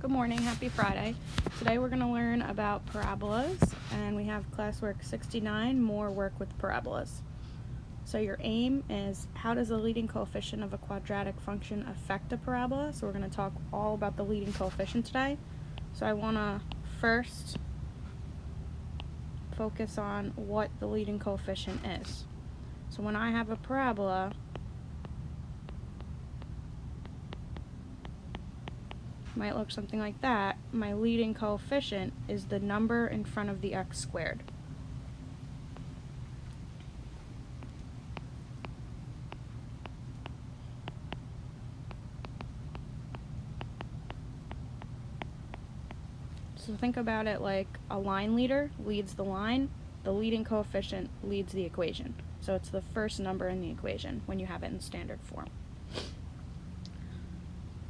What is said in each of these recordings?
Good morning, happy Friday. Today we're going to learn about parabolas, and we have classwork 69, more work with parabolas. So your aim is, how does the leading coefficient of a quadratic function affect a parabola? So we're going to talk all about the leading coefficient today. So I want to first focus on what the leading coefficient is. So when I have a parabola, might look something like that. My leading coefficient is the number in front of the x squared. So think about it like a line leader leads the line, the leading coefficient leads the equation. So it's the first number in the equation when you have it in standard form.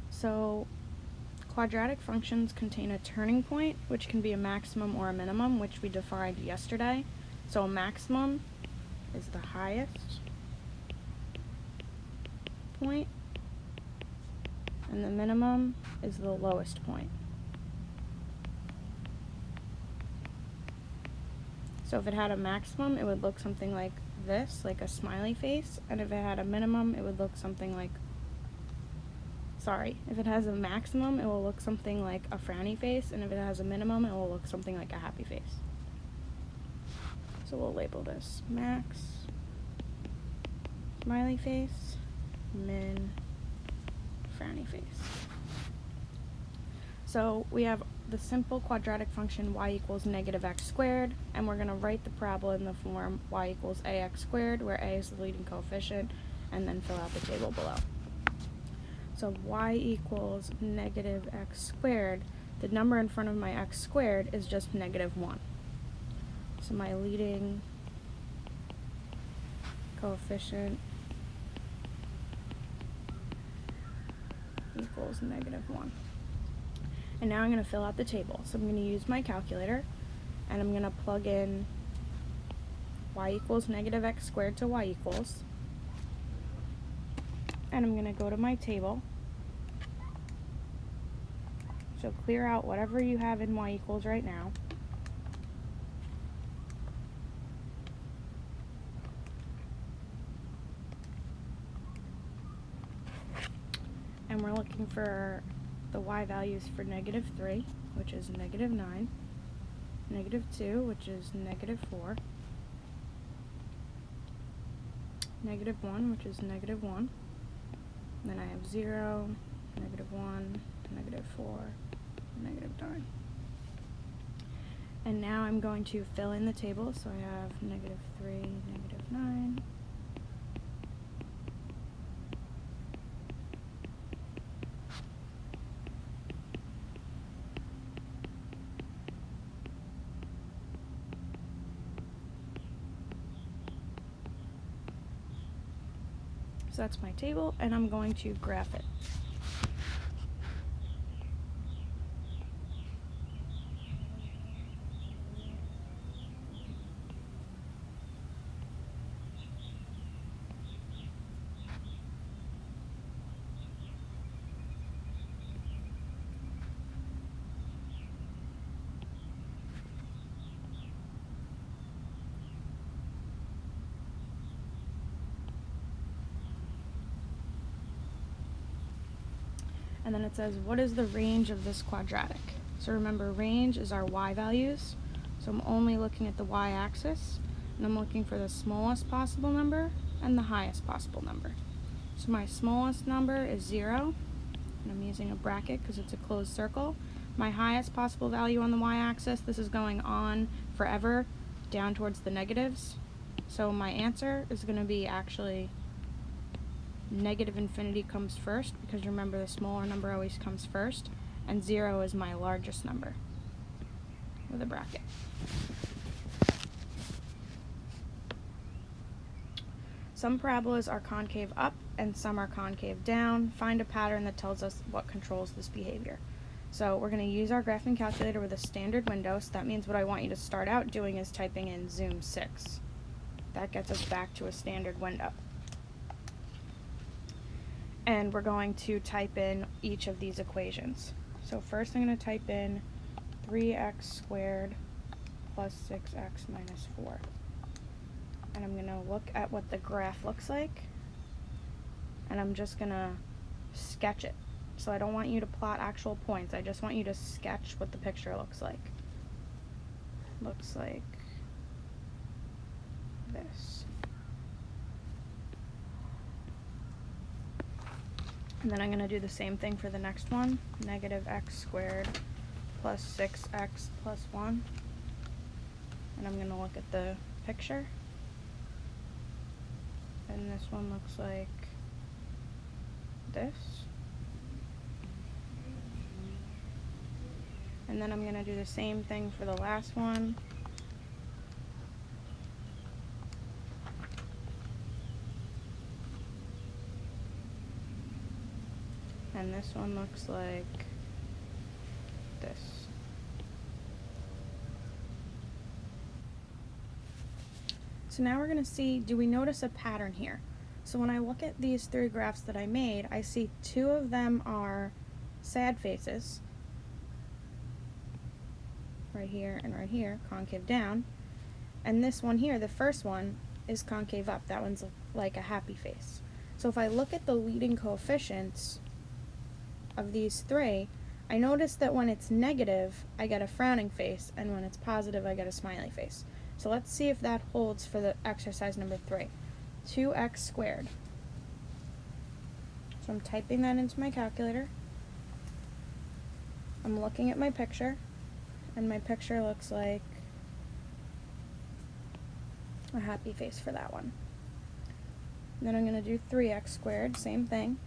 So quadratic functions contain a turning point, which can be a maximum or a minimum, which we defined yesterday. So a maximum is the highest point, and the minimum is the lowest point. So if it had a maximum, it would look something like this, like a smiley face, and if it had a minimum, it would look something like, if it has a maximum, it will look something like a frowny face, and if it has a minimum, it will look something like a happy face. So we'll label this max, smiley face, min, frowny face. So we have the simple quadratic function y equals negative x squared, and we're going to write the parabola in the form y equals ax squared, where a is the leading coefficient, and then fill out the table below. So y equals negative x squared, the number in front of my x squared is just negative 1. So my leading coefficient equals negative 1. And now I'm going to fill out the table. So I'm going to use my calculator, and I'm going to plug in y equals negative x squared to y equals. And I'm going to go to my table. So clear out whatever you have in y equals right now. And we're looking for the y values for negative 3, which is negative 9, negative 2, which is negative 4, negative 1, which is negative 1, then I have 0, negative 1, negative 4, negative 9. And now I'm going to fill in the table, so I have negative 3, negative 9, so that's my table, and I'm going to graph it. And then it says, what is the range of this quadratic? So remember, range is our y values. So I'm only looking at the y-axis, and I'm looking for the smallest possible number and the highest possible number. So my smallest number is 0, and I'm using a bracket because it's a closed circle. My highest possible value on the y-axis, this is going on forever, down towards the negatives. So my answer is going to be actually negative infinity comes first, because remember the smaller number always comes first, and 0 is my largest number with a bracket. Some parabolas are concave up and some are concave down. Find a pattern that tells us what controls this behavior. So we're going to use our graphing calculator with a standard window, so that means what I want you to start out doing is typing in zoom 6. That gets us back to a standard window. And we're going to type in each of these equations. So first I'm going to type in 3x squared plus 6x minus 4. And I'm going to look at what the graph looks like. And I'm just going to sketch it. So I don't want you to plot actual points. I just want you to sketch what the picture looks like. Looks like this. And then I'm going to do the same thing for the next one. Negative x squared plus 6x plus 1. And I'm going to look at the picture. And this one looks like this. And then I'm going to do the same thing for the last one. And this one looks like this. So now we're going to see, do we notice a pattern here? So when I look at these three graphs that I made, I see two of them are sad faces, right here and right here, concave down. And this one here, the first one, is concave up. That one's like a happy face. So if I look at the leading coefficients of these three, I notice that when it's negative, I get a frowning face, and when it's positive, I get a smiley face. So let's see if that holds for the exercise number 3. 2x squared. So I'm typing that into my calculator. I'm looking at my picture, and my picture looks like a happy face for that one. And then I'm going to do 3x squared, same thing.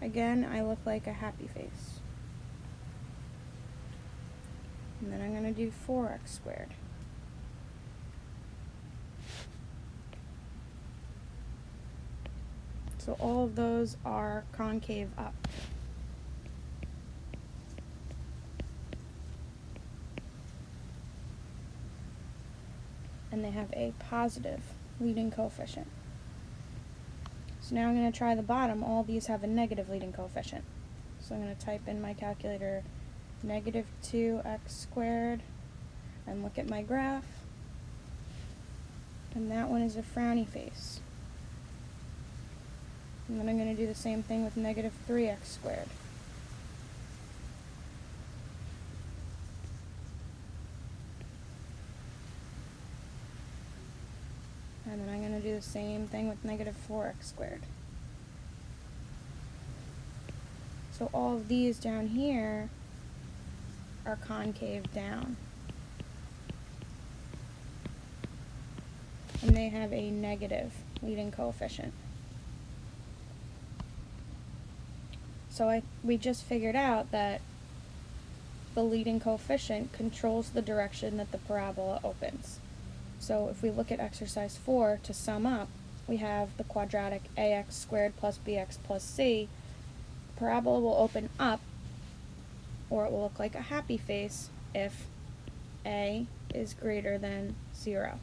Again, I look like a happy face. And then I'm going to do 4x squared. So all of those are concave up. And they have a positive leading coefficient. So now I'm going to try the bottom. All these have a negative leading coefficient. So I'm going to type in my calculator negative 2x squared and look at my graph. And that one is a frowny face. And then I'm going to do the same thing with negative 3x squared. And then I'm going to do the same thing with negative 4x squared. So all of these down here are concave down. And they have a negative leading coefficient. So we just figured out that the leading coefficient controls the direction that the parabola opens. So if we look at exercise 4, to sum up, we have the quadratic ax squared plus bx plus c. The parabola will open up, or it will look like a happy face if a is greater than 0,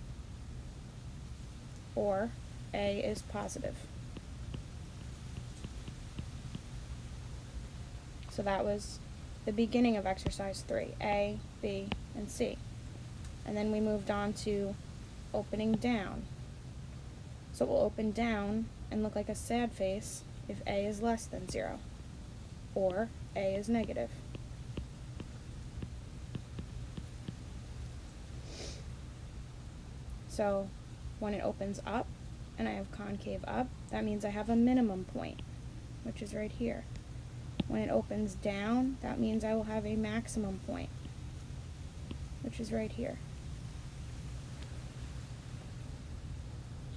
or a is positive. So that was the beginning of exercise 3, A, B, and C. And then we moved on to opening down. So it will open down and look like a sad face if A is less than 0, or A is negative. So when it opens up and I have concave up, that means I have a minimum point, which is right here. When it opens down, that means I will have a maximum point, which is right here.